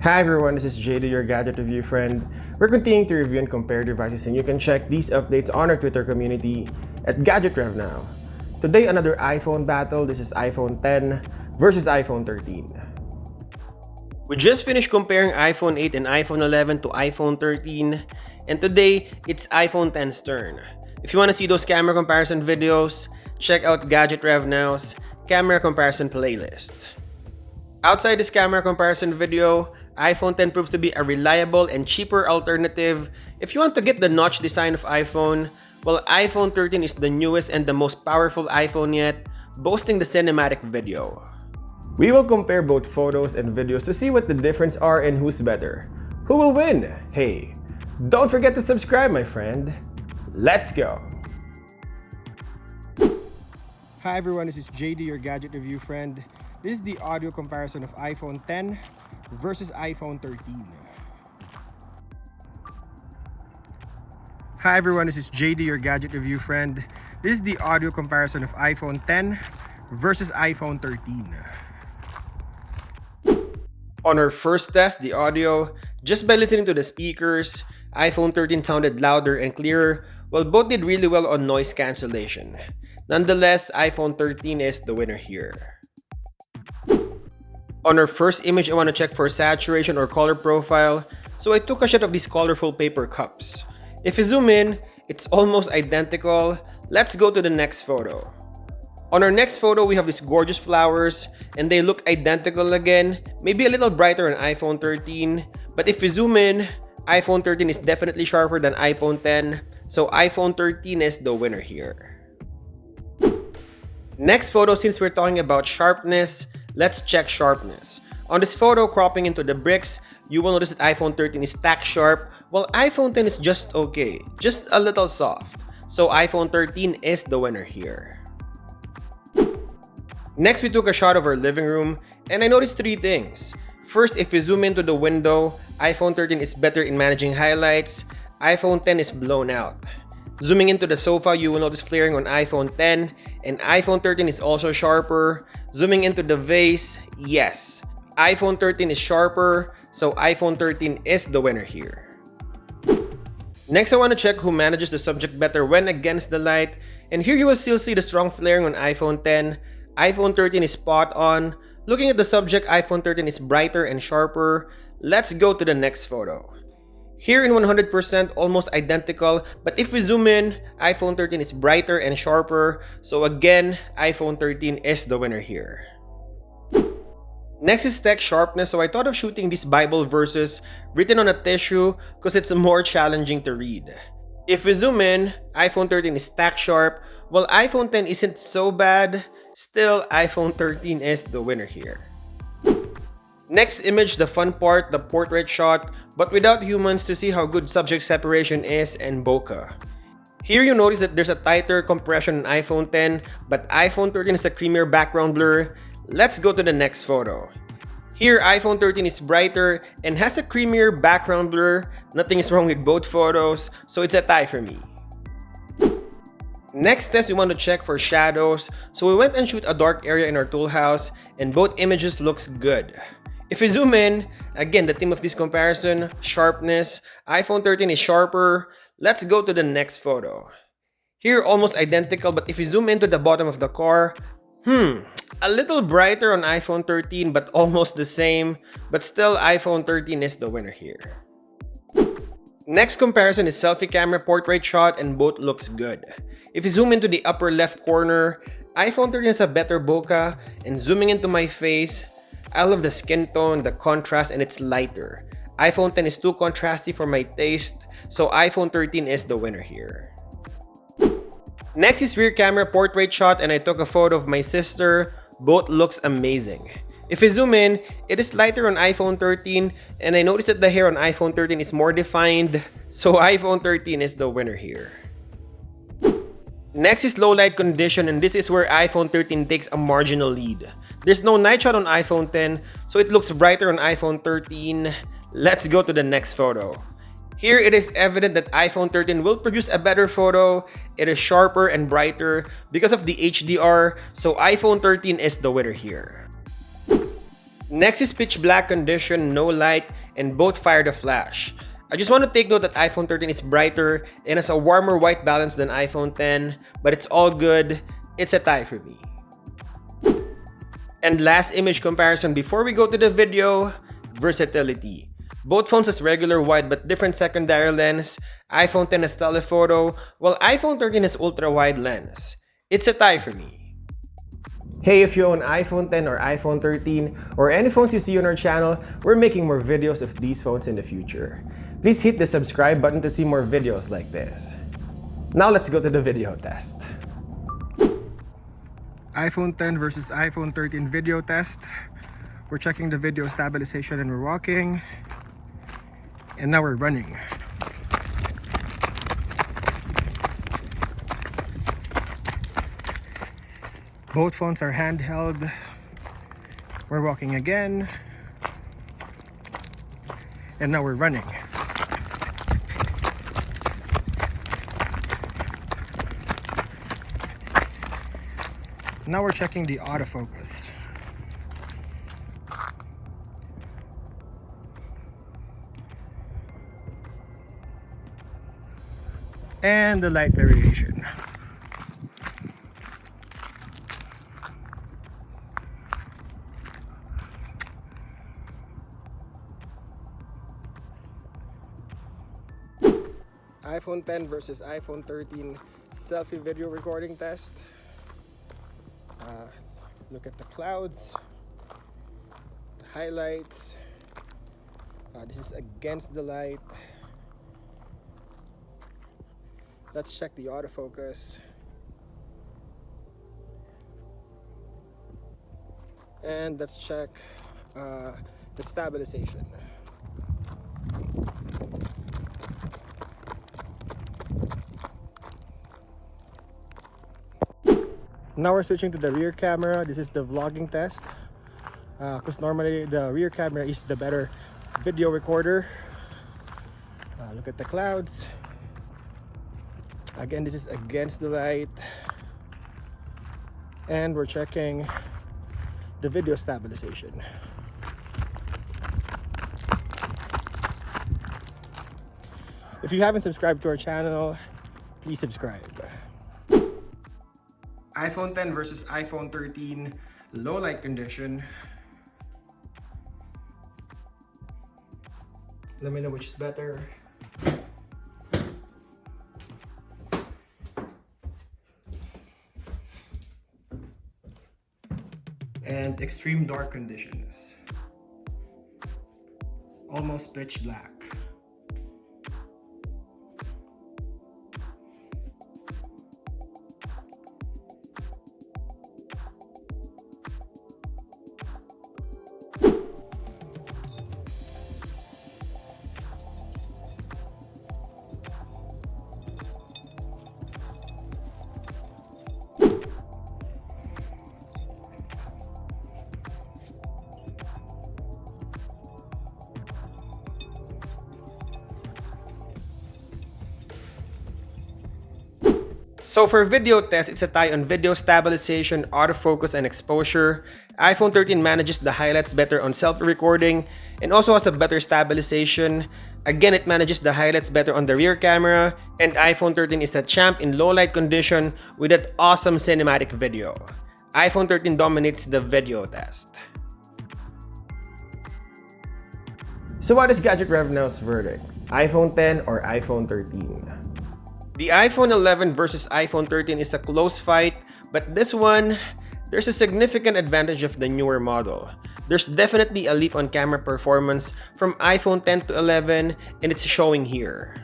Hi everyone, this is JD, your gadget review friend. We're continuing to review and compare devices, and you can check these updates on our Twitter community at Gadget Rev now. Today, another iPhone battle. This is iPhone 10 versus iPhone 13. We just finished comparing iPhone 8 and iPhone 11 to iPhone 13, and today, it's iPhone 10's turn. If you want to see those camera comparison videos, check out Gadget Rev Now's camera comparison playlist. Outside this camera comparison video, iPhone 10 proves to be a reliable and cheaper alternative. If you want to get the notch design of iPhone, well, iPhone 13 is the newest and the most powerful iPhone yet, boasting the cinematic video. We will compare both photos and videos to see what the difference are and who's better. Who will win? Hey, don't forget to subscribe, my friend. Let's go! Hi everyone, this is JD, your gadget review friend. This is the audio comparison of iPhone 10 versus iPhone 13. Hi everyone, this is JD, your gadget review friend. This is the audio comparison of iPhone 10 versus iPhone 13. On our first test, the audio, just by listening to the speakers, iPhone 13 sounded louder and clearer, while both did really well on noise cancellation. Nonetheless, iPhone 13 is the winner here. On our first image, I want to check for saturation or color profile, so I took a shot of these colorful paper cups. If you zoom in, it's almost identical. Let's go to the next photo. On our next photo, we have these gorgeous flowers, and they look identical again, maybe a little brighter on iPhone 13. But if you zoom in, iPhone 13 is definitely sharper than iPhone 10, so iPhone 13 is the winner here. Next photo, since we're talking about sharpness, let's check sharpness. On this photo, cropping into the bricks, you will notice that iPhone 13 is tack sharp, while iPhone 10 is just okay, just a little soft. So iPhone 13 is the winner here. Next, we took a shot of our living room, and I noticed three things. First, if you zoom into the window, iPhone 13 is better in managing highlights. iPhone 10 is blown out. Zooming into the sofa, you will notice flaring on iPhone 10, and iPhone 13 is also sharper. Zooming into the vase, yes, iPhone 13 is sharper, so iPhone 13 is the winner here. Next, I want to check who manages the subject better when against the light, and here you will still see the strong flaring on iPhone 10. iPhone 13 is spot on. Looking at the subject, iPhone 13 is brighter and sharper. Let's go to the next photo. Here in 100%, almost identical, but if we zoom in, iPhone 13 is brighter and sharper, so again, iPhone 13 is the winner here. Next is text sharpness, so I thought of shooting these Bible verses written on a tissue because it's more challenging to read. If we zoom in, iPhone 13 is tack sharp, while iPhone 10 isn't so bad, still iPhone 13 is the winner here. Next image, the fun part, the portrait shot, but without humans to see how good subject separation is and bokeh. Here you notice that there's a tighter compression on iPhone 10, but iPhone 13 is a creamier background blur. Let's go to the next photo. Here, iPhone 13 is brighter and has a creamier background blur. Nothing is wrong with both photos, so it's a tie for me. Next test, we want to check for shadows, so we went and shoot a dark area in our tool house, and both images looks good. If we zoom in, again, the theme of this comparison, sharpness, iPhone 13 is sharper. Let's go to the next photo. Here, almost identical, but if we zoom into the bottom of the car, a little brighter on iPhone 13, but almost the same, but still iPhone 13 is the winner here. Next comparison is selfie camera portrait shot, and both looks good. If you zoom into the upper left corner, iPhone 13 has a better bokeh, and zooming into my face, I love the skin tone, the contrast, and it's lighter. iPhone 10 is too contrasty for my taste, so iPhone 13 is the winner here. Next is rear camera portrait shot, and I took a photo of my sister. Both looks amazing. If you zoom in, it is lighter on iPhone 13, and I noticed that the hair on iPhone 13 is more defined, so iPhone 13 is the winner here. Next is low light condition, and this is where iPhone 13 takes a marginal lead. There's no night shot on iPhone 10, so it looks brighter on iPhone 13. Let's go to the next photo. Here it is evident that iPhone 13 will produce a better photo. It is sharper and brighter because of the HDR, so iPhone 13 is the winner here. Next is pitch black condition, no light, and both fire the flash. I just want to take note that iPhone 13 is brighter and has a warmer white balance than iPhone 10, but it's all good. It's a tie for me. And last image comparison before we go to the video, versatility. Both phones has regular wide but different secondary lens. iPhone 10 has telephoto, while iPhone 13 has ultra-wide lens. It's a tie for me. Hey, if you own iPhone 10 or iPhone 13 or any phones you see on our channel, we're making more videos of these phones in the future. Please hit the subscribe button to see more videos like this. Now let's go to the video test. iPhone 10 versus iPhone 13 video test. We're checking the video stabilization and we're walking. And now we're running. Both phones are handheld. We're walking again. And now we're running. Now we're checking the autofocus. And the light variation. iPhone 10 versus iPhone 13 selfie video recording test. Look at the clouds, the highlights. This is against the light. Let's check the autofocus. And let's check the stabilization. Now we're switching to the rear camera. This is the vlogging test. Because normally the rear camera is the better video recorder. Look at the clouds. Again, this is against the light. And we're checking the video stabilization. If you haven't subscribed to our channel, please subscribe. iPhone 10 versus iPhone 13 low light condition. Let me know which is better. And extreme dark conditions. Almost pitch black. So for video test, it's a tie on video stabilization, autofocus, and exposure. iPhone 13 manages the highlights better on selfie recording and also has a better stabilization. Again, it manages the highlights better on the rear camera, and iPhone 13 is a champ in low light condition with that awesome cinematic video. iPhone 13 dominates the video test. So what is Gadget Rev Now's verdict? iPhone 10 or iPhone 13? The iPhone 11 versus iPhone 13 is a close fight, but this one, there's a significant advantage of the newer model. There's definitely a leap on camera performance from iPhone 10 to 11, and it's showing here.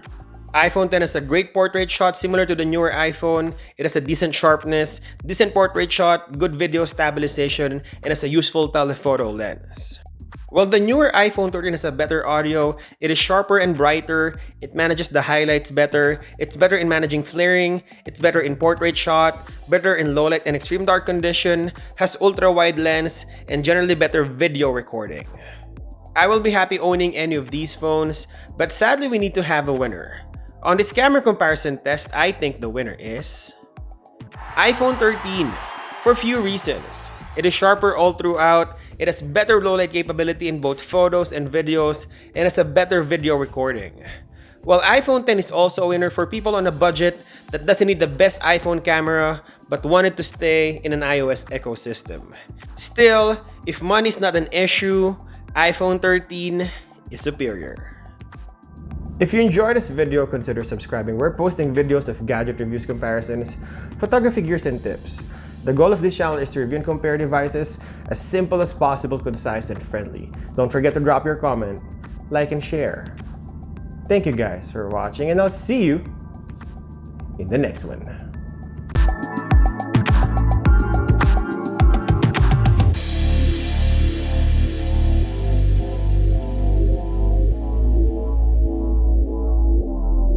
iPhone 10 has a great portrait shot similar to the newer iPhone. It has a decent sharpness, decent portrait shot, good video stabilization, and has a useful telephoto lens. While the newer iPhone 13 has a better audio, it is sharper and brighter, it manages the highlights better, it's better in managing flaring, it's better in portrait shot, better in low light and extreme dark condition, has ultra-wide lens, and generally better video recording. I will be happy owning any of these phones, but sadly we need to have a winner. On this camera comparison test, I think the winner is iPhone 13 for a few reasons. It is sharper all throughout, It has better low light capability in both photos and videos, and has a better video recording. While iPhone X is also a winner for people on a budget that doesn't need the best iPhone camera but wanted to stay in an iOS ecosystem. Still, if money is not an issue, iPhone 13 is superior. If you enjoyed this video, consider subscribing. We're posting videos of gadget reviews, comparisons, photography gears, and tips. The goal of this channel is to review and compare devices as simple as possible, concise, and friendly. Don't forget to drop your comment, like, and share. Thank you guys for watching, and I'll see you in the next one.